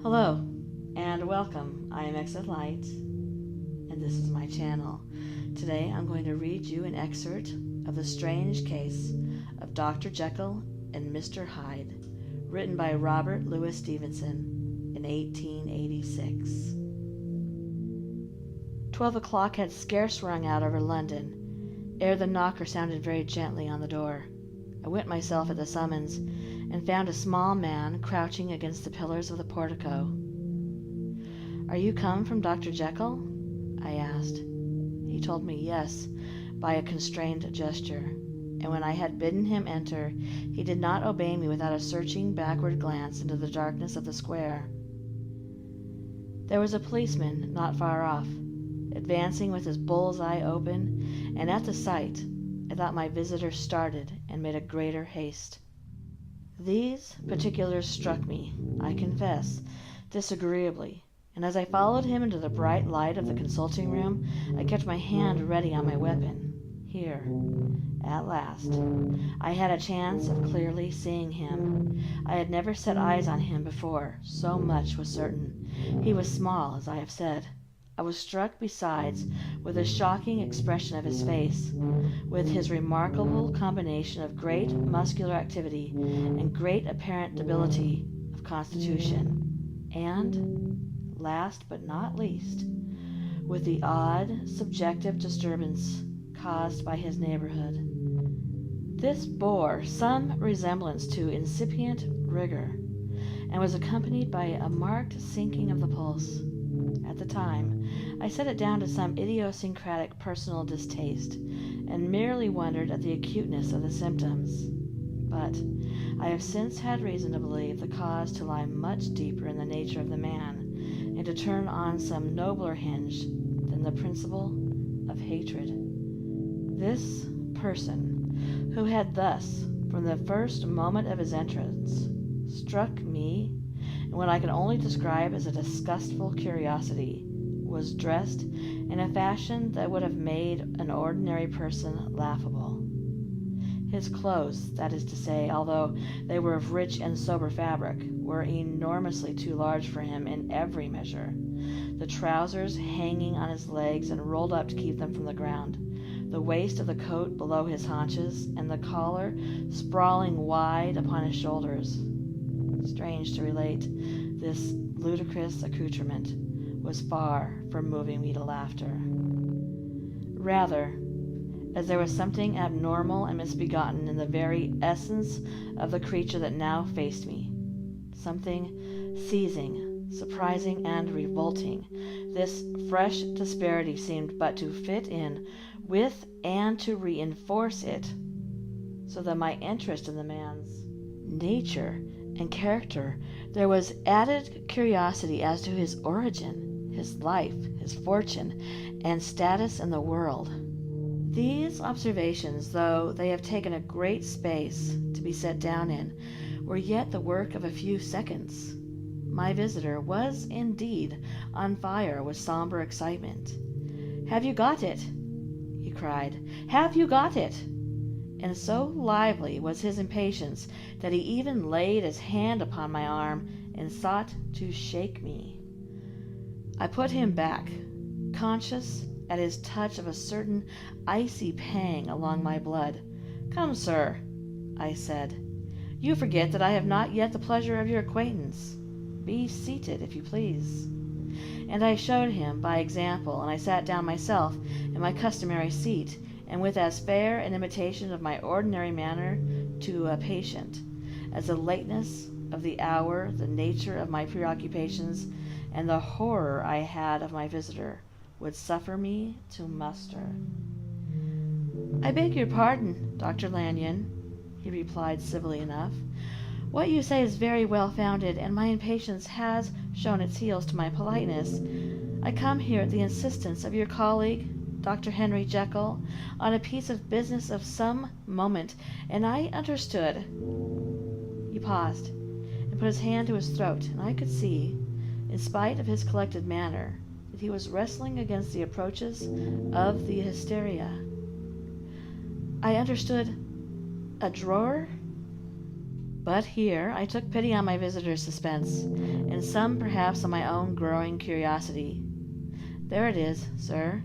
Hello, and welcome. I am Exit Light, and this is my channel. Today I'm going to read you an excerpt of The Strange Case of Dr. Jekyll and Mr Hyde, written by Robert Louis Stevenson in 1886. 12 o'clock had scarce rung out over London, ere the knocker sounded very gently on the door. I went myself at the summons, and found a small man crouching against the pillars of the portico. "Are you come from Dr. Jekyll?" I asked. He told me yes, by a constrained gesture, and when I had bidden him enter, he did not obey me without a searching backward glance into the darkness of the square. There was a policeman not far off, advancing with his bull's eye open, and at the sight I thought my visitor started and made a greater haste. These particulars struck me, I confess, disagreeably, and as I followed him into the bright light of the consulting room, I kept my hand ready on my weapon. Here, at last, I had a chance of clearly seeing him. I had never set eyes on him before, so much was certain. He was small, as I have said. I was struck, besides, with the shocking expression of his face, with his remarkable combination of great muscular activity and great apparent debility of constitution, and, last but not least, with the odd, subjective disturbance caused by his neighborhood. This bore some resemblance to incipient rigor, and was accompanied by a marked sinking of the pulse. At the time, I set it down to some idiosyncratic personal distaste, and merely wondered at the acuteness of the symptoms. But I have since had reason to believe the cause to lie much deeper in the nature of the man, and to turn on some nobler hinge than the principle of hatred. This person, who had thus, from the first moment of his entrance, struck me in what I can only describe as a disgustful curiosity, was dressed in a fashion that would have made an ordinary person laughable. His clothes, that is to say, although they were of rich and sober fabric, were enormously too large for him in every measure, the trousers hanging on his legs and rolled up to keep them from the ground, the waist of the coat below his haunches, and the collar sprawling wide upon his shoulders. Strange to relate, this ludicrous accoutrement was far from moving me to laughter. Rather, as there was something abnormal and misbegotten in the very essence of the creature that now faced me, something seizing, surprising, and revolting, this fresh disparity seemed but to fit in with and to reinforce it, so that my interest in the man's nature and character, there was added curiosity as to his origin, his life, his fortune, and status in the world. These observations, though they have taken a great space to be set down in, were yet the work of a few seconds. My visitor was indeed on fire with somber excitement. "Have you got it?" he cried. "Have you got it?" And so lively was his impatience that he even laid his hand upon my arm and sought to shake me. I put him back, conscious at his touch of a certain icy pang along my blood. "Come, sir," I said, "you forget that I have not yet the pleasure of your acquaintance. Be seated, if you please." And I showed him by example, and I sat down myself in my customary seat, and with as fair an imitation of my ordinary manner to a patient, as the lateness of the hour, the nature of my preoccupations, and the horror I had of my visitor, would suffer me to muster. "I beg your pardon, Dr. Lanyon," he replied civilly enough. "What you say is very well founded, and my impatience has shown its heels to my politeness. I come here at the insistence of your colleague, Dr. Henry Jekyll, on a piece of business of some moment, and I understood—" He paused, and put his hand to his throat, and I could see, in spite of his collected manner, that he was wrestling against the approaches of the hysteria. "I understood a drawer?" But here I took pity on my visitor's suspense, and some perhaps on my own growing curiosity. "There it is, sir,"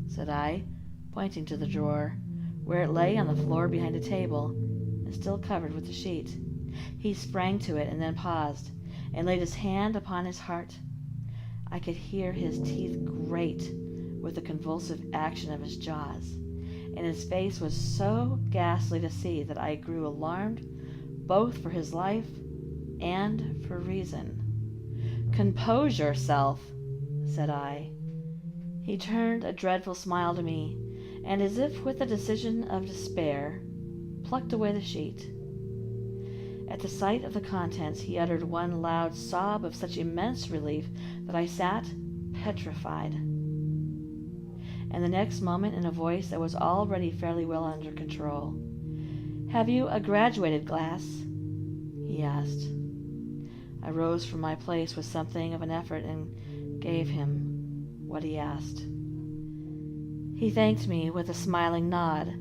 said I, pointing to the drawer, where it lay on the floor behind a table, and still covered with the sheet. He sprang to it and then paused, and laid his hand upon his heart. I could hear his teeth grate with the convulsive action of his jaws, and his face was so ghastly to see that I grew alarmed both for his life and for reason. "Compose yourself," said I. He turned a dreadful smile to me, and as if with the decision of despair, plucked away the sheet. At the sight of the contents he uttered one loud sob of such immense relief that I sat petrified. And the next moment, in a voice that was already fairly well under control, "Have you a graduated glass?" he asked. I rose from my place with something of an effort and gave him what he asked. He thanked me with a smiling nod,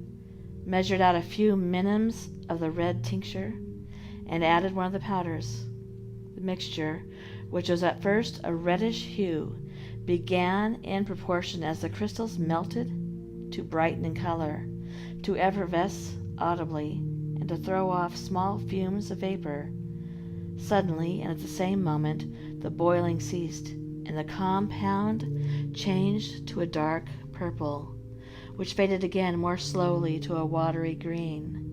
measured out a few minims of the red tincture, and added one of the powders. The mixture, which was at first a reddish hue, began in proportion as the crystals melted to brighten in color, to effervesce audibly, and to throw off small fumes of vapor. Suddenly, and at the same moment, the boiling ceased, and the compound changed to a dark purple, which faded again more slowly to a watery green.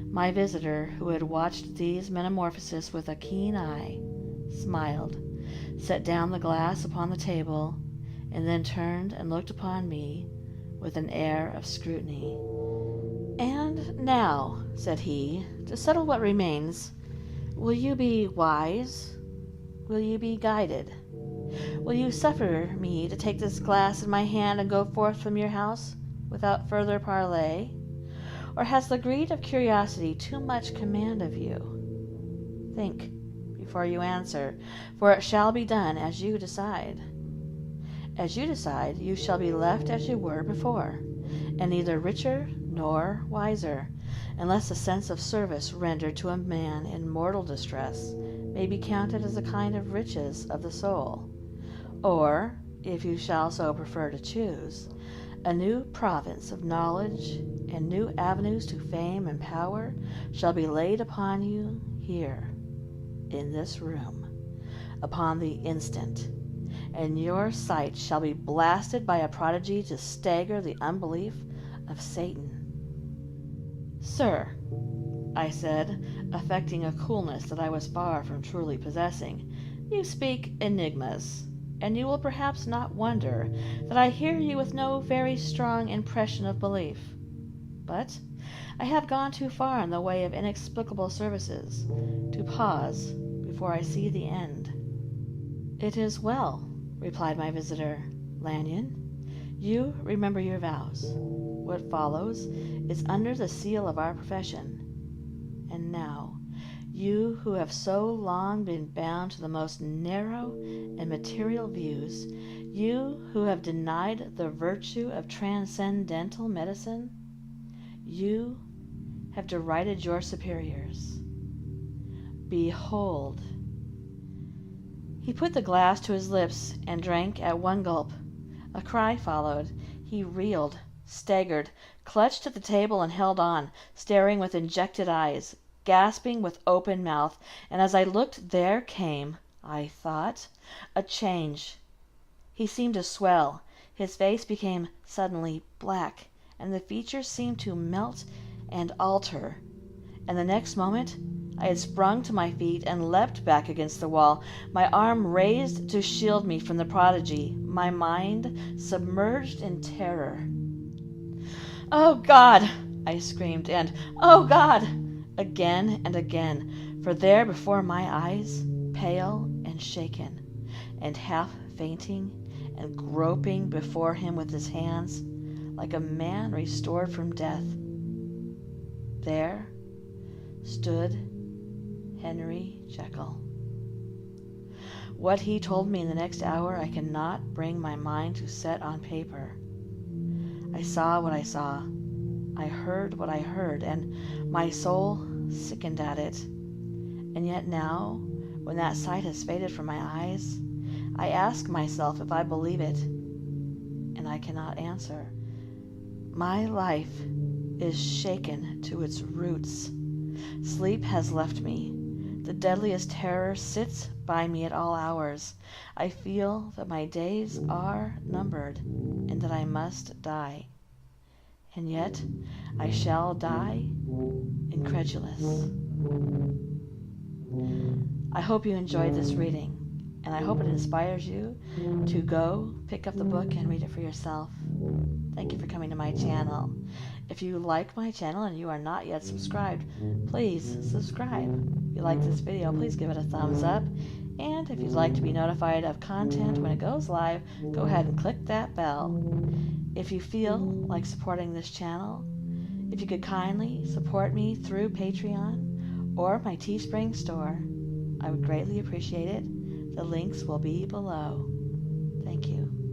My visitor, who had watched these metamorphoses with a keen eye, smiled, set down the glass upon the table, and then turned and looked upon me with an air of scrutiny. "And now," said he, "to settle what remains, will you be wise? Will you be guided? Will you suffer me to take this glass in my hand and go forth from your house without further parley? Or has the greed of curiosity too much command of you? Think before you answer, for it shall be done as you decide. As you decide, you shall be left as you were before, and neither richer nor wiser, unless a sense of service rendered to a man in mortal distress may be counted as a kind of riches of the soul. Or, if you shall so prefer to choose, a new province of knowledge and new avenues to fame and power shall be laid upon you here, in this room, upon the instant, and your sight shall be blasted by a prodigy to stagger the unbelief of Satan." "Sir," I said, affecting a coolness that I was far from truly possessing, "you speak enigmas, and you will perhaps not wonder that I hear you with no very strong impression of belief. But I have gone too far in the way of inexplicable services to pause before I see the end." "It is well," replied my visitor. "Lanyon, you remember your vows. What follows is under the seal of our profession. And now, you who have so long been bound to the most narrow and material views, you who have denied the virtue of transcendental medicine, you have derided your superiors. Behold." He put the glass to his lips and drank at one gulp. A cry followed. He reeled, staggered, clutched at the table and held on, staring with injected eyes, gasping with open mouth, and as I looked there came, I thought, a change. He seemed to swell, his face became suddenly black, and the features seemed to melt and alter, and the next moment I had sprung to my feet and leapt back against the wall, my arm raised to shield me from the prodigy, my mind submerged in terror. "Oh, God!" I screamed, and "Oh, God!" again and again, for there before my eyes, pale and shaken, and half fainting, and groping before him with his hands, like a man restored from death, there stood Henry Jekyll. What he told me in the next hour I cannot bring my mind to set on paper. I saw what I saw, I heard what I heard, and my soul sickened at it. And yet now, when that sight has faded from my eyes, I ask myself if I believe it, and I cannot answer. My life is shaken to its roots. Sleep has left me. The deadliest terror sits by me at all hours. I feel that my days are numbered, and that I must die. And yet I shall die incredulous. I hope you enjoyed this reading, and I hope it inspires you to go pick up the book and read it for yourself. Thank you for coming to my channel. If you like my channel and you are not yet subscribed, please subscribe. If you like this video, please give it a thumbs up. And if you'd like to be notified of content when it goes live, go ahead and click that bell. If you feel like supporting this channel, if you could kindly support me through Patreon or my Teespring store, I would greatly appreciate it. The links will be below. Thank you.